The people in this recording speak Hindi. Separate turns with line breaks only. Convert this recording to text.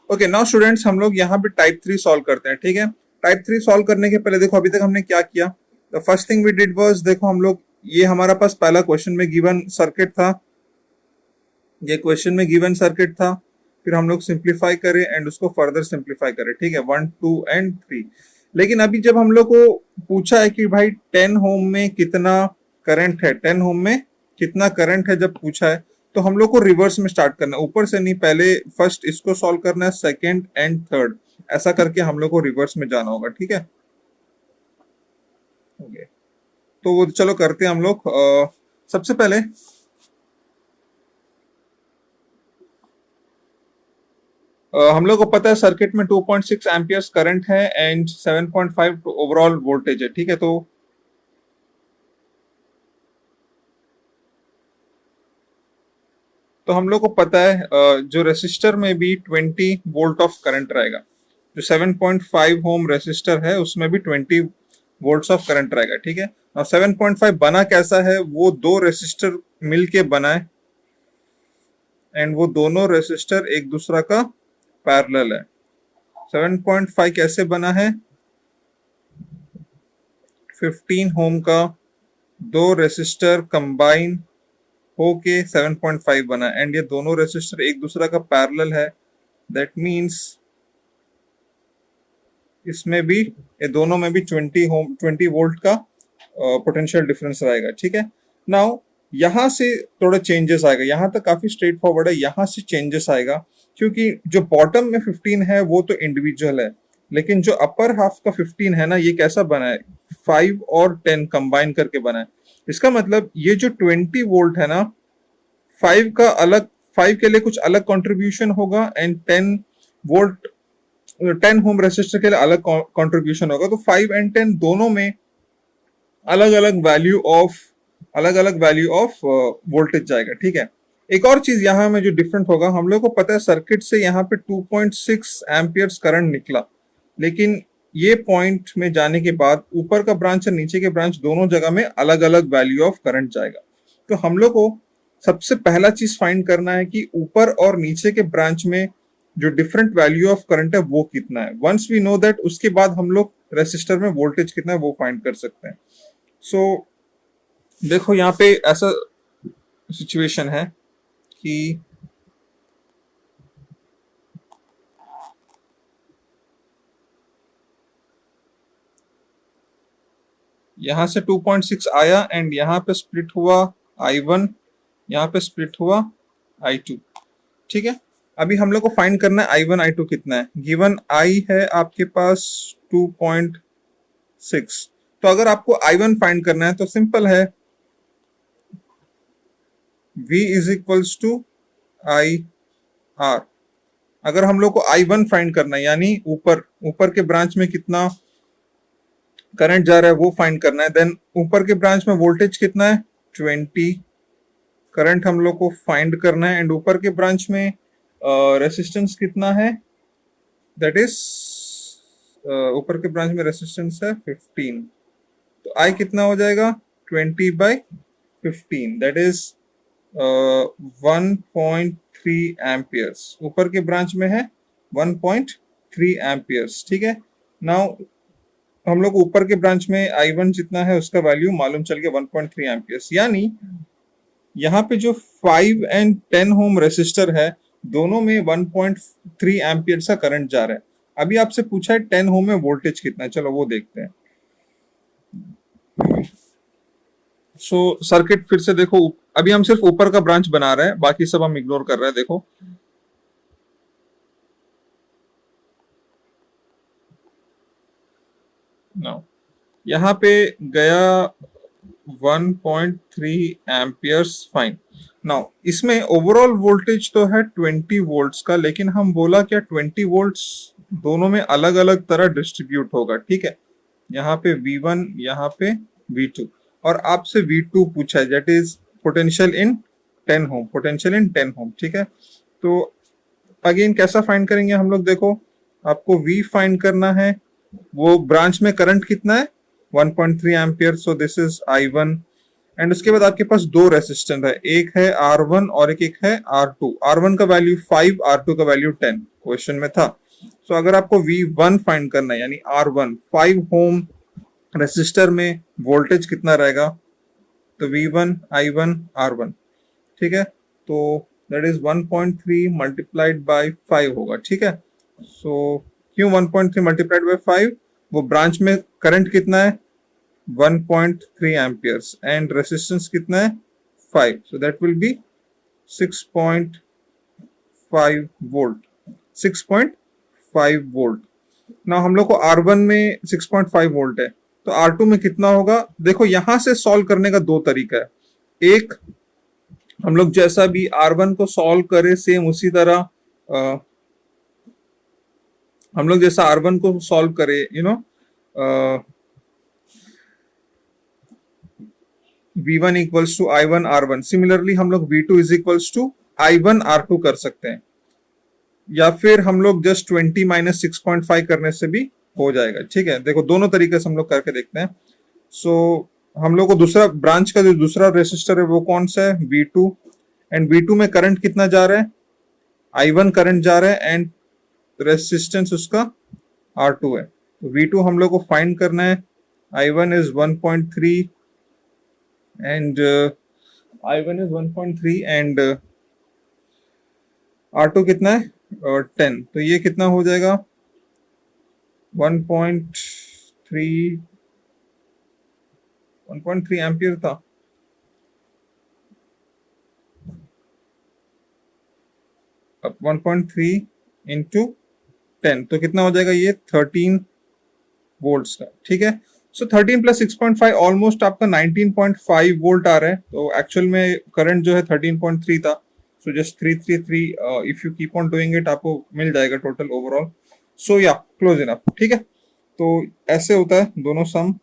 ओके नाउ स्टूडेंट्स, हम लोग यहाँ पे टाइप 3 सॉल्व करते हैं, ठीक है। टाइप 3 सॉल्व करने के पहले देखो अभी तक हमने क्या किया। The first thing we did was, देखो हम लोग ये हमारा पास पहला क्वेश्चन में गिवन सर्किट था, ये क्वेश्चन में गिवन सर्किट था, फिर हम लोग सिंप्लीफाई करें एंड उसको फर्दर सिंप्लीफाई करें, ठीक है, 1 2 एंड 3। लेकिन अभी जब हम लोग को पूछा है कि भाई 10 होम में कितना करंट है, 10 होम में कितना करंट है जब पूछा है, तो हम लोग को रिवर्स में स्टार्ट करना है, ऊपर से नहीं, पहले फर्स्ट इसको सॉल्व करना है, सेकंड एंड थर्ड, ऐसा करके हम लोग को रिवर्स में जाना होगा, ठीक है। ओके तो वो चलो करते हैं हम लोग। सबसे पहले हम लोग को पता है सर्किट में 2.6 एम्पियर्स करंट है एंड 7.5 ओवरऑल वोल्टेज है, ठीक है। तो हम लोग को पता है जो रेसिस्टर में भी 20 वोल्ट ऑफ करंट रहेगा, जो 7.5 ओम रेसिस्टर है उसमें भी 20 वोल्ट्स ऑफ करंट रहेगा, ठीक है। और 7.5 बना कैसा है, वो दो रेसिस्टर मिलके बना है एंड वो दोनों रेसिस्टर एक दूसरा का पैरेलल है। 7.5 कैसे बना है, 15 ओम का दो रेसिस्टर कंबाइन होके 7.5 बना एंड ये दोनों रेसिस्टर एक दूसरा का पैरेलल है। दैट मींस इसमें भी, ये दोनों में भी 20 वोल्ट का पोटेंशियल डिफरेंस रहेगा, ठीक है। नाउ यहां से थोड़ा चेंजेस आएगा, यहां तक काफी स्ट्रेट फॉरवर्ड है, यहां से चेंजेस आएगा क्योंकि जो बॉटम में 15 है वो तो इंडिविजुअल है, लेकिन जो अपर हाफ का 15 है ना, ये कैसा बना है, 5 और 10 कंबाइन करके बना है। इसका मतलब ये जो 20 वोल्ट है ना, 5 का अलग, 5 के लिए कुछ अलग कंट्रीब्यूशन होगा एंड 10 वोल्ट 10 होम रेसिस्टर के लिए अलग कंट्रीब्यूशन होगा। तो 5 एंड 10 दोनों में अलग अलग वैल्यू ऑफ वोल्टेज जाएगा, ठीक है। एक और चीज यहाँ में जो डिफरेंट होगा, हम लोग को पता है सर्किट से यहाँ पे 2.6 एम्पियर्स करंट निकला, लेकिन ये पॉइंट में जाने के बाद ऊपर का ब्रांच और नीचे के ब्रांच दोनों जगह में अलग अलग वैल्यू ऑफ करंट जाएगा। तो हम लोग को सबसे पहला चीज फाइंड करना है कि ऊपर और नीचे के ब्रांच में जो डिफरेंट वैल्यू ऑफ करंट है वो कितना है। वंस वी नो दैट, उसके बाद हम लोग रेसिस्टर में वोल्टेज कितना है वो फाइंड कर सकते हैं। सो देखो यहाँ पे ऐसा सिचुएशन है कि यहां से 2.6 आया एंड यहाँ पे स्प्लिट हुआ I1, यहाँ पे स्प्लिट हुआ I2, ठीक है। अभी हम लोग को फाइंड करना है I1 I2 कितना है। गिवन I है आपके पास 2.6, तो अगर आपको I1 फाइंड करना है तो सिंपल है, V is equals to IR। अगर हम लोग को I1 फाइंड करना है, यानी ऊपर के ब्रांच में कितना करंट जा रहा है वो फाइंड करना है, देन ऊपर के ब्रांच में वोल्टेज कितना है 20, करंट हम लोग को फाइंड करना है एंड ऊपर के ब्रांच में रेसिस्टेंस कितना है, दैट इज ऊपर के ब्रांच में रेसिस्टेंस है 15, तो I कितना हो जाएगा 20/15, दैट इज 1.3 एम्पियर्स। ऊपर के ब्रांच में है 1.3 एम्पियर्स, ठीक है। नाउ हम लोग ऊपर के ब्रांच में I1 जितना है उसका वैल्यू मालूम चल गया 1.3 एम्पियर्स, यानी यहाँ पे जो 5 एंड 10 होम रेसिस्टर है दोनों में 1.3 एम्पियर का करंट जा रहा है। अभी आपसे पूछा है 10 होम में वोल्टेज कितना है, चलो वो देखते हैं। सो सर्किट फिर से देखो, अभी हम सिर्फ ऊपर का ब्रांच बना रहे हैं, बाकी सब हम इग्नोर कर रहे हैं। देखो नाउ यहाँ पे गया 1.3 एम्पियर्स, फाइन। नाउ इसमें ओवरऑल वोल्टेज तो है 20 वोल्ट्स का, लेकिन हम बोला क्या 20 वोल्ट्स दोनों में अलग अलग तरह डिस्ट्रीब्यूट होगा, ठीक है। यहाँ पे V1, यहाँ पे V2, और आपसे V2 पूछा है, that is potential in 10 home, potential in 10 home, ठीक है। तो अगेन कैसा फाइंड करेंगे हम लोग, देखो आपको V फाइंड करना है, वो ब्रांच में करंट कितना है 1.3 ampere, so this is I1 and उसके बाद आपके पास दो रेसिस्टेंस है, एक है R1 और एक है R2। R1 का वैल्यू 5, R2 का वैल्यू 10 क्वेश्चन में था। सो अगर आपको V1 फाइंड करना है यानी R1 5 ओम रेसिस्टर में वोल्टेज कितना रहेगा, तो V1 I1 R1, ठीक है। तो दैट इज 1.3 मल्टीप्लाइड बाय 5 होगा, ठीक है। सो क्यों 1.3 मल्टीप्लाइड बाय 5, वो ब्रांच में करंट कितना है 1.3 एम्पियर्स एंड रेसिस्टेंस कितना है 5, so that will be 6.5 volt, 6.5 volt. ना हम लोग को R1 में 6.5 वोल्ट है, तो R2 में कितना होगा। देखो यहां से सॉल्व करने का दो तरीका है, एक हम लोग जैसा भी R1 को सॉल्व करे सेम उसी तरह हम लोग जैसा R1 को सॉल्व करे V1 equals to I1 R1, similarly हम लोग V2 is equals to I1 R2 कर सकते हैं, या फिर हम लोग जस्ट 20 माइनस 6.5 करने से भी हो जाएगा, ठीक है। देखो दोनों तरीके से हम लोग करके देखते हैं। सो हम लोग को दूसरा ब्रांच का जो दूसरा रेसिस्टर है वो कौन सा है V2, एंड V2 में करंट कितना जा रहा है I1 करंट जा रहा है एंड रेसिस्टेंस उसका R2 है। तो V2 हम लोग को फाइंड करना है, I1 is 1.3 and I1 is 1.3 and R2 कितना है 10, तो ये कितना हो जाएगा 1.3 एम्पियर था। अब 1.3 इंटू 10 तो कितना हो जाएगा ये 13 वोल्ट्स का, ठीक है। सो 13 प्लस 6.5 ऑलमोस्ट आपका 19.5 वोल्ट आ रहा है। तो एक्चुअल में करंट जो है 13.3 था। So just 333 if you keep on doing it आपको मिल जाएगा टोटल ओवरऑल। सो या क्लोज इनफ, ठीक है। तो ऐसे होता है दोनों सम।